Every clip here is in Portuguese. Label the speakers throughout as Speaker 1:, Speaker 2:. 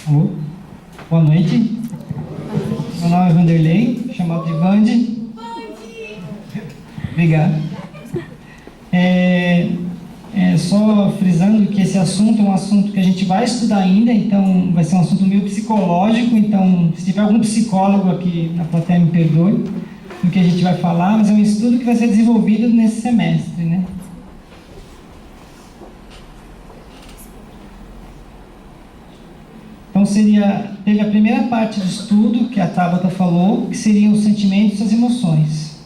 Speaker 1: Alô? Boa noite. Meu nome é Vanderlei, chamado de Vande. Obrigado. Só frisando que esse assunto é um assunto que a gente vai estudar ainda, então vai ser um assunto meio psicológico, então se tiver algum psicólogo aqui na plateia, me perdoe do que a gente vai falar, mas é um estudo que vai ser desenvolvido nesse semestre, né? Então teve a primeira parte do estudo, que a Tabata falou, que seriam os sentimentos e as emoções.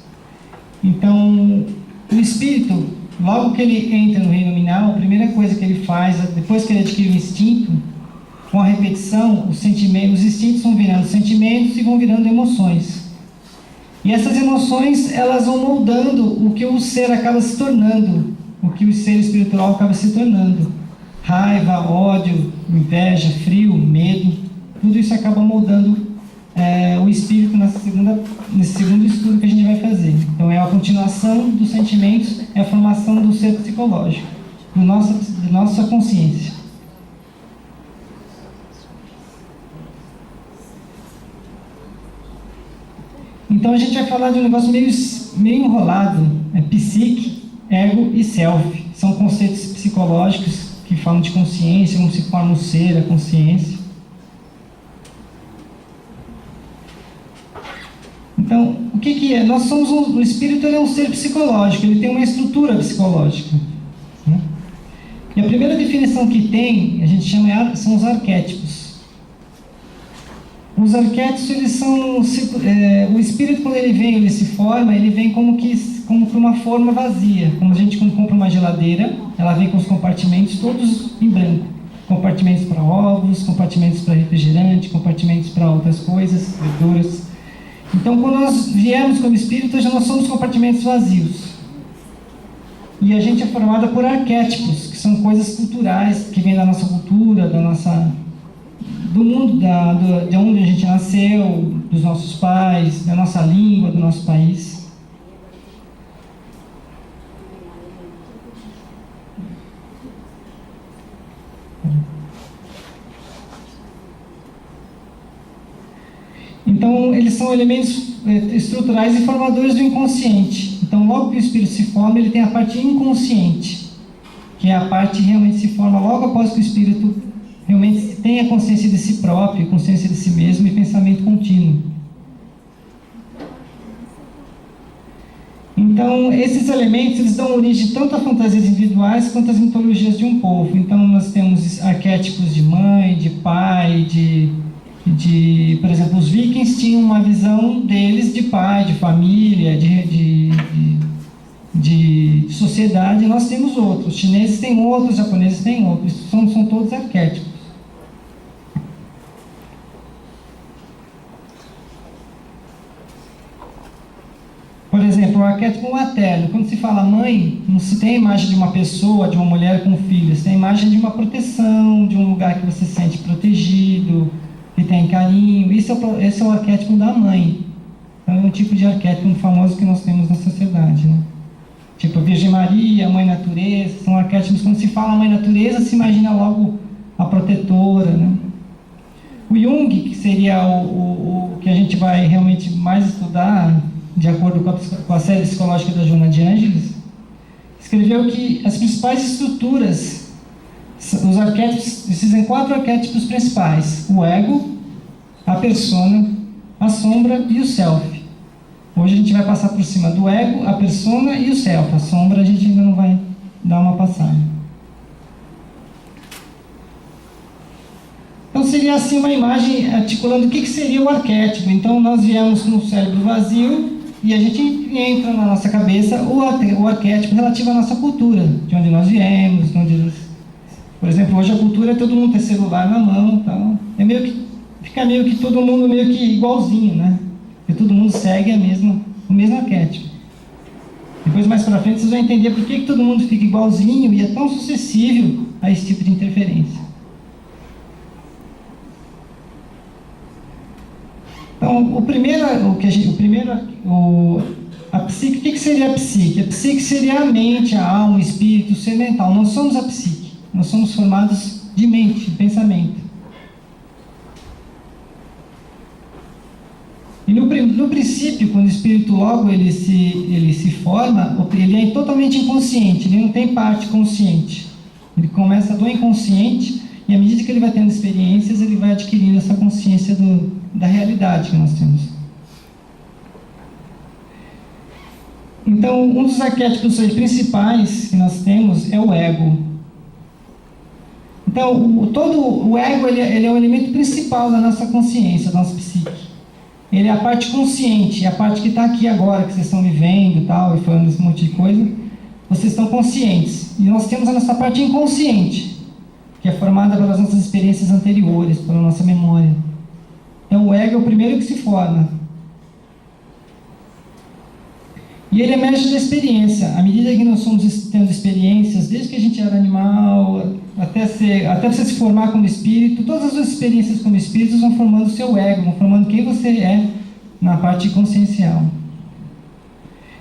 Speaker 1: Então, o espírito, logo que ele entra no reino nominal, a primeira coisa que ele faz, depois que ele adquire o instinto, com a repetição, os instintos vão virando sentimentos e vão virando emoções. E essas emoções, elas vão moldando o que o ser acaba se tornando, o que o ser espiritual acaba se tornando. Raiva, ódio, inveja, frio, medo, tudo isso acaba moldando o espírito nesse segundo estudo que a gente vai fazer. Então é a continuação dos sentimentos, é a formação do ser psicológico, da nossa consciência. Então a gente vai falar de um negócio meio enrolado, psique, ego e self. São conceitos psicológicos que falam de consciência, como se forma o ser, a consciência. Então, o que é? Nós somos o espírito é um ser psicológico, ele tem uma estrutura psicológica. Né? E a primeira definição que tem, a gente chama, são os arquétipos. Os arquétipos, eles são... o espírito, quando ele se forma, ele vem como por uma forma vazia. Como a gente, quando compra uma geladeira, ela vem com os compartimentos todos em branco. Compartimentos para ovos, compartimentos para refrigerante, compartimentos para outras coisas, verduras. Então, quando nós viemos como espírito, já nós somos compartimentos vazios. E a gente é formado por arquétipos, que são coisas culturais, que vêm da nossa cultura, do mundo, de onde a gente nasceu, dos nossos pais, da nossa língua, do nosso país. Então, eles são elementos estruturais e formadores do inconsciente. Então, logo que o espírito se forma, ele tem a parte inconsciente, que é a parte que realmente se forma logo após que o espírito realmente tenha consciência de si próprio, consciência de si mesmo e pensamento contínuo. Então, esses elementos, eles dão origem tanto a fantasias individuais quanto às mitologias de um povo. Então, nós temos arquétipos de mãe, de pai, por exemplo, os vikings tinham uma visão deles de pai, de família, de sociedade, e nós temos outros. Os chineses têm outros, os japoneses têm outros. São todos arquétipos. Por exemplo, o arquétipo materno. Quando se fala mãe, não se tem a imagem de uma pessoa, de uma mulher com filhos. Se tem a imagem de uma proteção, de um lugar que você se sente protegido, que tem carinho. Esse é o arquétipo da mãe. Então, é um tipo de arquétipo famoso que nós temos na sociedade, né? Tipo a Virgem Maria, a Mãe Natureza. São arquétipos. Quando se fala Mãe Natureza, se imagina logo a protetora, né? O Jung, que seria o que a gente vai realmente mais estudar, de acordo com a série psicológica da Joana de Ângeles, escreveu que as principais estruturas, os arquétipos, existem 4 arquétipos principais: o ego, a persona, a sombra e o self. Hoje a gente vai passar por cima do ego, a persona e o self. A sombra a gente ainda não vai dar uma passada. Então seria assim uma imagem articulando o que seria o arquétipo. Então nós viemos com o cérebro vazio e a gente entra na nossa cabeça o arquétipo relativo à nossa cultura, de onde nós viemos, por exemplo, hoje a cultura é todo mundo ter celular na mão, tal. Fica meio que todo mundo meio que igualzinho, né? Porque todo mundo segue o mesmo arquétipo. Depois, mais para frente, vocês vão entender por que todo mundo fica igualzinho e é tão suscetível a esse tipo de interferência. Então, a psique, o que seria a psique? A psique seria a mente, a alma, o espírito, o ser mental. Nós somos a psique. Nós somos formados de mente, de pensamento. E no princípio, quando o espírito logo ele se forma, ele é totalmente inconsciente, ele não tem parte consciente. Ele começa do inconsciente e à medida que ele vai tendo experiências, ele vai adquirindo essa consciência da realidade que nós temos. Então, um dos arquétipos principais que nós temos é o ego. Então, todo o ego ele é o elemento principal da nossa consciência, da nossa psique. Ele é a parte consciente, é a parte que está aqui agora, que vocês estão vivendo e tal, e falando esse monte de coisa. Vocês estão conscientes. E nós temos a nossa parte inconsciente, que é formada pelas nossas experiências anteriores, pela nossa memória. Então, o ego é o primeiro que se forma. E ele emerge da experiência. À medida que nós somos tendo experiências, desde que a gente era animal, até você se formar como espírito, todas as suas experiências como espíritos vão formando o seu ego, vão formando quem você é na parte consciencial.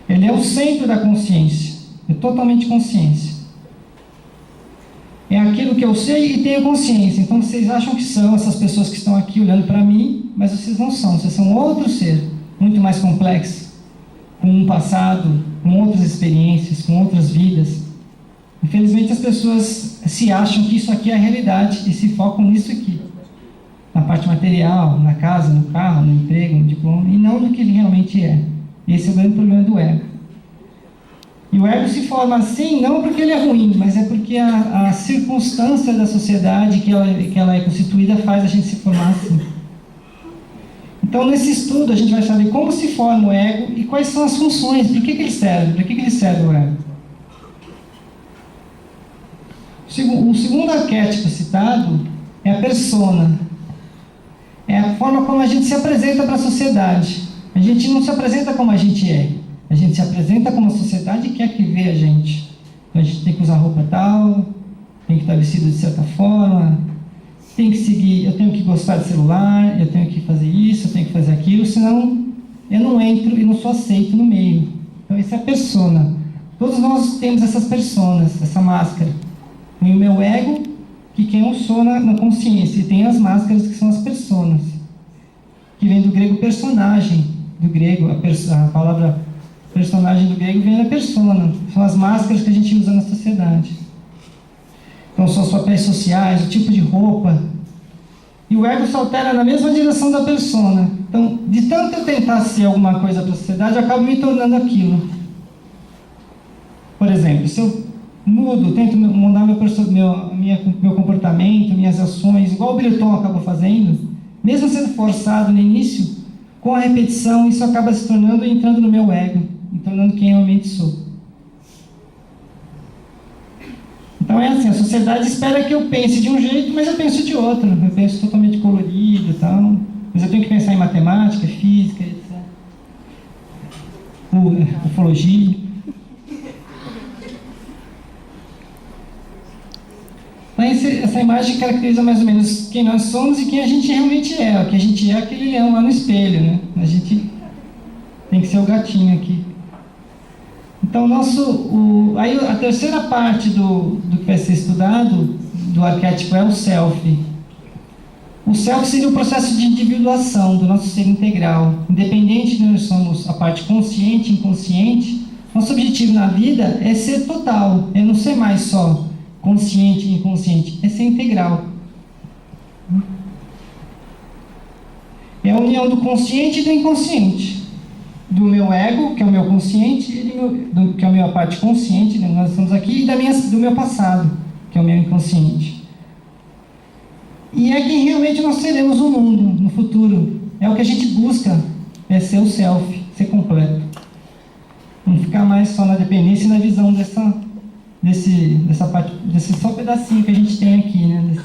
Speaker 1: Ele é o centro da consciência, é totalmente consciência. É aquilo que eu sei e tenho consciência. Então vocês acham que são essas pessoas que estão aqui olhando para mim, mas vocês não são, vocês são outro ser, muito mais complexo, com um passado, com outras experiências, com outras vidas. Infelizmente as pessoas se acham que isso aqui é a realidade e se focam nisso aqui, na parte material, na casa, no carro, no emprego, no diploma, e não no que ele realmente é. Esse é o grande problema do ego. E o ego se forma assim, não porque ele é ruim, mas é porque a circunstância da sociedade que ela é constituída faz a gente se formar assim. Então, nesse estudo, a gente vai saber como se forma o ego e quais são as funções, para que ele serve, para que ele serve o ego. O segundo arquétipo citado é a persona. É a forma como a gente se apresenta para a sociedade. A gente não se apresenta como a gente é. A gente se apresenta como a sociedade quer que vê a gente. Então, a gente tem que usar roupa tal, tem que estar vestido de certa forma, tem que seguir, eu tenho que gostar de celular, eu tenho que fazer isso, eu tenho que fazer aquilo, senão eu não entro e não sou aceito no meio. Então, isso é a persona. Todos nós temos essas personas, essa máscara. Tem o meu ego, que quem eu sou na consciência, e tem as máscaras, que são as personas, que vem do grego personagem, do grego, a palavra personagem do grego vem da persona, são as máscaras que a gente usa na sociedade. Então, são os papéis sociais, o tipo de roupa. E o ego se altera na mesma direção da persona. Então, de tanto eu tentar ser alguma coisa para a sociedade, eu acabo me tornando aquilo. Por exemplo, se eu mudo, tento mudar meu comportamento, minhas ações, igual o Breton acabou fazendo, mesmo sendo forçado no início, com a repetição, isso acaba se tornando e entrando no meu ego, me tornando quem eu realmente sou. Então é assim, a sociedade espera que eu pense de um jeito, mas eu penso de outro. Eu penso totalmente colorido e tal. Mas eu tenho que pensar em matemática, física, etc. Ufologia. Então essa imagem caracteriza mais ou menos quem nós somos e quem a gente realmente é. O que a gente é aquele leão lá no espelho, né? A gente tem que ser o gatinho aqui. Então, aí a terceira parte do que vai ser estudado, do arquétipo, é o self. O self seria o processo de individuação do nosso ser integral. Independente de nós somos a parte consciente e inconsciente, nosso objetivo na vida é ser total, é não ser mais só consciente e inconsciente, é ser integral. É a união do consciente e do inconsciente. Do meu ego, que é o meu consciente, que é a minha parte consciente, né, nós estamos aqui, e do meu passado, que é o meu inconsciente. E é quem realmente nós seremos no mundo, no futuro. É o que a gente busca, é ser o self, ser completo. Não ficar mais só na dependência e na visão dessa parte, desse só pedacinho que a gente tem aqui, né?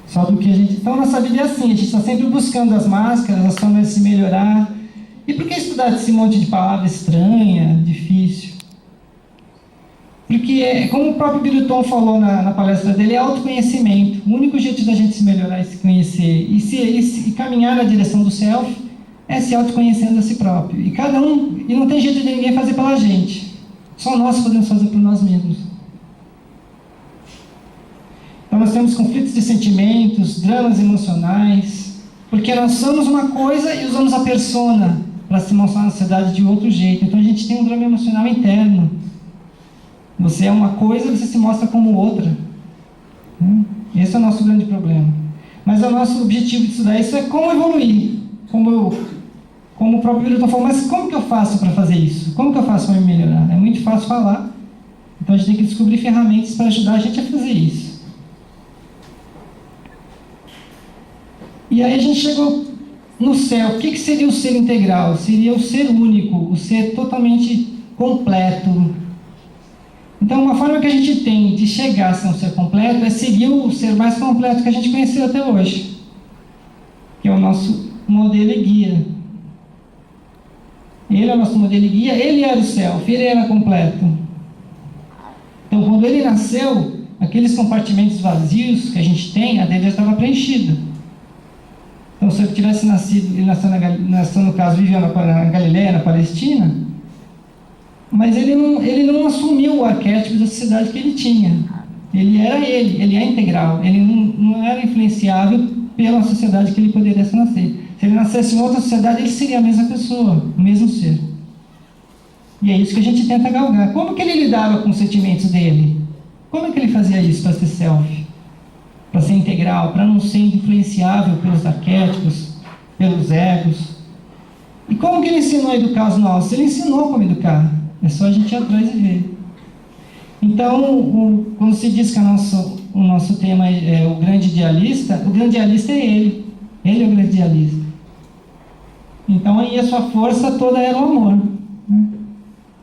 Speaker 1: Só do que a gente... Então, nossa vida é assim, a gente está sempre buscando as máscaras, as formas de se melhorar. E por que estudar esse monte de palavra estranha, difícil? Porque, como o próprio Breton falou na palestra dele, é autoconhecimento. O único jeito da gente se melhorar é se conhecer. E caminhar na direção do self é se autoconhecendo a si próprio. E não tem jeito de ninguém fazer pela gente. Só nós podemos fazer por nós mesmos. Então nós temos conflitos de sentimentos, dramas emocionais, Porque nós somos uma coisa e usamos a persona para se mostrar na sociedade de outro jeito. Então a gente tem um drama emocional interno. Você é uma coisa e você se mostra como outra. Esse é o nosso grande problema. Mas o nosso objetivo de estudar isso é como evoluir. Como o próprio Wilton falou, mas como que eu faço para fazer isso? Como que eu faço para me melhorar? É muito fácil falar. Então a gente tem que descobrir ferramentas para ajudar a gente a fazer isso. E aí a gente chegou no céu. O que seria o ser integral? Seria o ser único, o ser totalmente completo. Então, uma forma que a gente tem de chegar a ser um ser completo é seguir o ser mais completo que a gente conheceu até hoje, que é o nosso modelo e guia. Ele é o nosso modelo e guia, ele era o self, ele era completo. Então, quando ele nasceu, aqueles compartimentos vazios que a gente tem, a dele já estava preenchida. Então, se ele tivesse nascido, ele nasceu no caso, vivendo na Galileia, na Palestina, mas ele não assumiu o arquétipo da sociedade que ele tinha. Ele é integral, ele não era influenciável pela sociedade que ele poderia nascer. Se ele nascesse em outra sociedade, ele seria a mesma pessoa, o mesmo ser. E é isso que a gente tenta galgar. Como que ele lidava com os sentimentos dele? Como é que ele fazia isso para ser self? Para ser integral, para não ser influenciável pelos arquétipos, pelos egos? E como que ele ensinou a educar os nossos? Ele ensinou como educar. É só a gente ir atrás e ver. Então, quando se diz que o nosso tema é o grande idealista é ele. Ele é o grande idealista. Então, aí a sua força toda era o amor.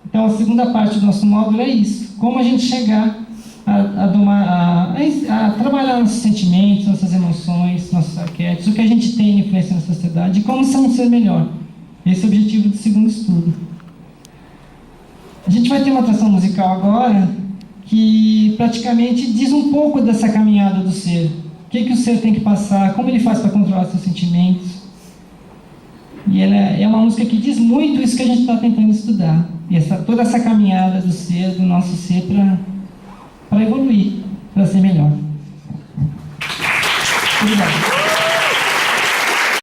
Speaker 1: Então, a segunda parte do nosso módulo é isso. Como a gente chegar a trabalhar nossos sentimentos, nossas emoções, nossos arquétipos, o que a gente tem de influência na sociedade e como ser um ser melhor. Esse é o objetivo do segundo estudo. A gente vai ter uma atração musical agora que praticamente diz um pouco dessa caminhada do ser. O que o ser tem que passar, como ele faz para controlar seus sentimentos. E ela é uma música que diz muito isso que a gente está tentando estudar. E toda essa caminhada do ser, do nosso ser, para evoluir, para ser melhor. Obrigado.